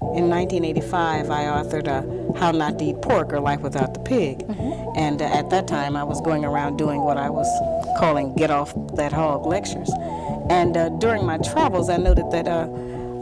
In 1985, I authored How Not to Eat Pork or Life Without the Pig. And at that time, I was going around doing what I was calling Get Off That Hog lectures. And during my travels, I noted that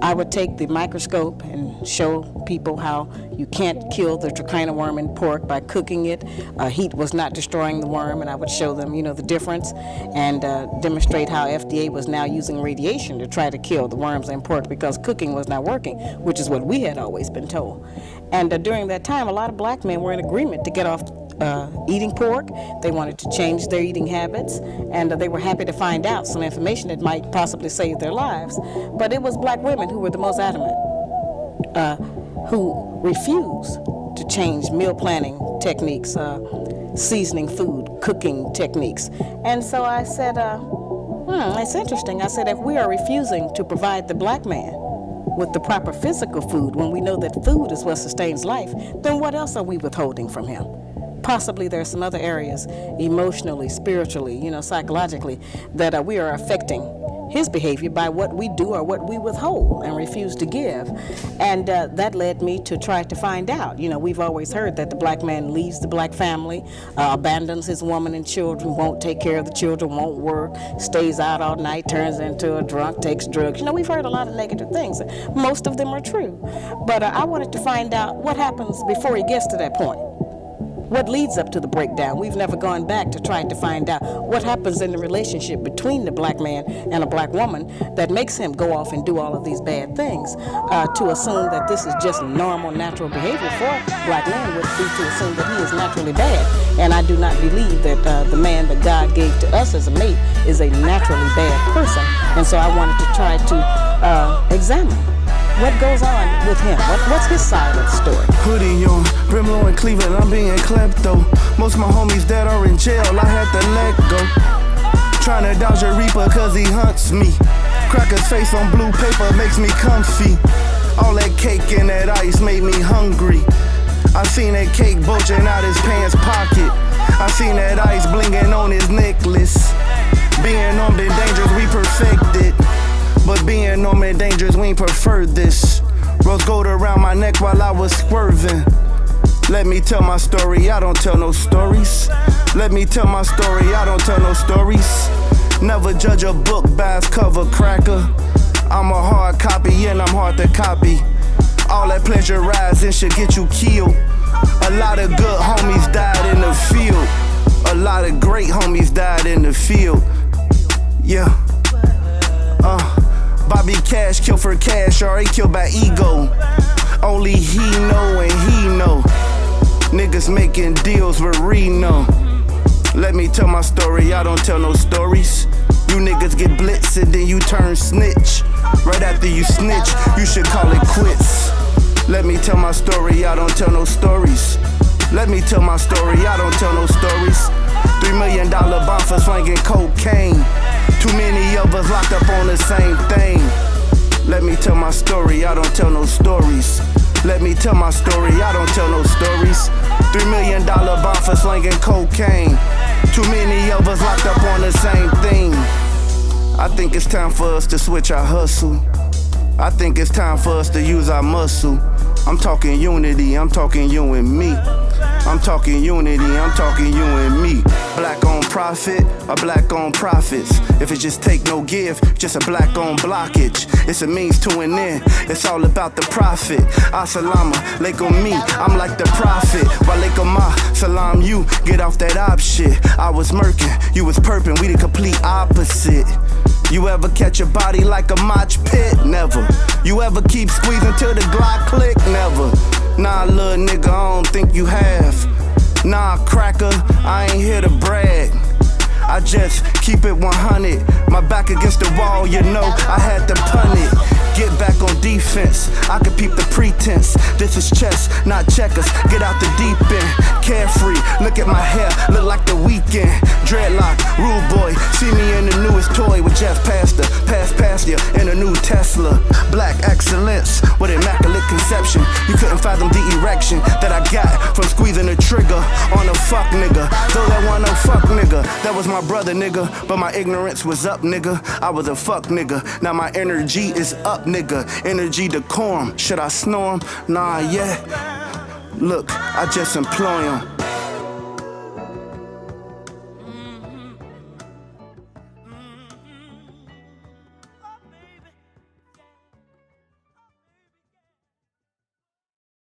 I would take the microscope and show people how you can't kill the trichina worm in pork by cooking it. Heat was not destroying the worm, and I would show them, the difference, and demonstrate how FDA was now using radiation to try to kill the worms in pork because cooking was not working, which is what we had always been told. And during that time, a lot of black men were in agreement to get off eating pork. They wanted to change their eating habits, and they were happy to find out some information that might possibly save their lives. But it was black women who were the most adamant, who refused to change meal planning techniques, seasoning food, cooking techniques. And so I said, it's interesting. I said, if we are refusing to provide the black man with the proper physical food when we know that food is what sustains life, then what else are we withholding from him? Possibly there are some other areas, emotionally, spiritually, psychologically, that we are affecting his behavior by what we do or what we withhold and refuse to give. And that led me to try to find out. We've always heard that the black man leaves the black family, abandons his woman and children, won't take care of the children, won't work, stays out all night, turns into a drunk, takes drugs. We've heard a lot of negative things. Most of them are true. But I wanted to find out what happens before he gets to that point. What leads up to the breakdown? We've never gone back to try to find out what happens in the relationship between the black man and a black woman that makes him go off and do all of these bad things. To assume that this is just normal, natural behavior for black men would be to assume that he is naturally bad. And I do not believe that the man that God gave to us as a mate is a naturally bad person. And so I wanted to try to examine what goes on with him. What's his side of the story? Hoodie on, Brimlow in Cleveland, I'm being klepto. Most of my homies that are in jail, I had to let go. Tryna dodge a reaper cause he hunts me. Cracker's face on blue paper makes me comfy. All that cake and that ice made me hungry. I seen that cake bulging out his pants pocket. I seen that ice blinging on his necklace. Being armed and dangerous, we perfected. But being armed and dangerous, we ain't preferred this. Rose gold around my neck while I was swerving. Let me tell my story, I don't tell no stories. Let me tell my story, I don't tell no stories. Never judge a book by its cover, cracker. I'm a hard copy and I'm hard to copy. All that plagiarizing should get you killed. A lot of good homies died in the field. A lot of great homies died in the field. Yeah. Bobby Cash killed for cash, or he killed by ego. Only he know and he know. Niggas making deals with Reno. Let me tell my story, I don't tell no stories. You niggas get blitzed and then you turn snitch. Right after you snitch, you should call it quits. Let me tell my story, I don't tell no stories. Let me tell my story, I don't tell no stories. $3 million bond for slanging cocaine. Too many of us locked up on the same thing. Let me tell my story, I don't tell no stories. Let me tell my story, I don't tell no stories. $3 million bond for slanging cocaine. Too many of us locked up on the same thing. I think it's time for us to switch our hustle. I think it's time for us to use our muscle. I'm talking unity, I'm talking you and me. I'm talking unity, I'm talking you and me. Black on profit, or black on profits. If it just take no give, just a black on blockage. It's a means to an end, it's all about the profit. Assalamu alaikum me, I'm like the prophet. Walaikum salam you, get off that op shit. I was murking, you was perping, we the complete opposite. You ever catch a body like a mosh pit? Never. You ever keep squeezing till the Glock click? Never. Nah, little nigga, I don't think you have. Nah, cracker, I ain't here to brag. I just keep it 100. My back against the wall, you know, I had to punt it. Get back on defense, I can peep the pretense. This is chess, not checkers, get out the deep end. Carefree, look at my hair, look like the weekend. Dreadlock, rude boy, see me in the newest toy with Jeff Pastor. Pass ya in a new Tesla. Black excellence with immaculate conception. You couldn't fathom the erection that I got from squeezing the trigger on a fuck nigga. Though that one no fuck nigga, that was my brother, nigga, but my ignorance was up, nigga. I was a fuck nigga, now my energy is up, nigga. Energy decorum, should I snore him? Nah, yeah. Look, I just employ him.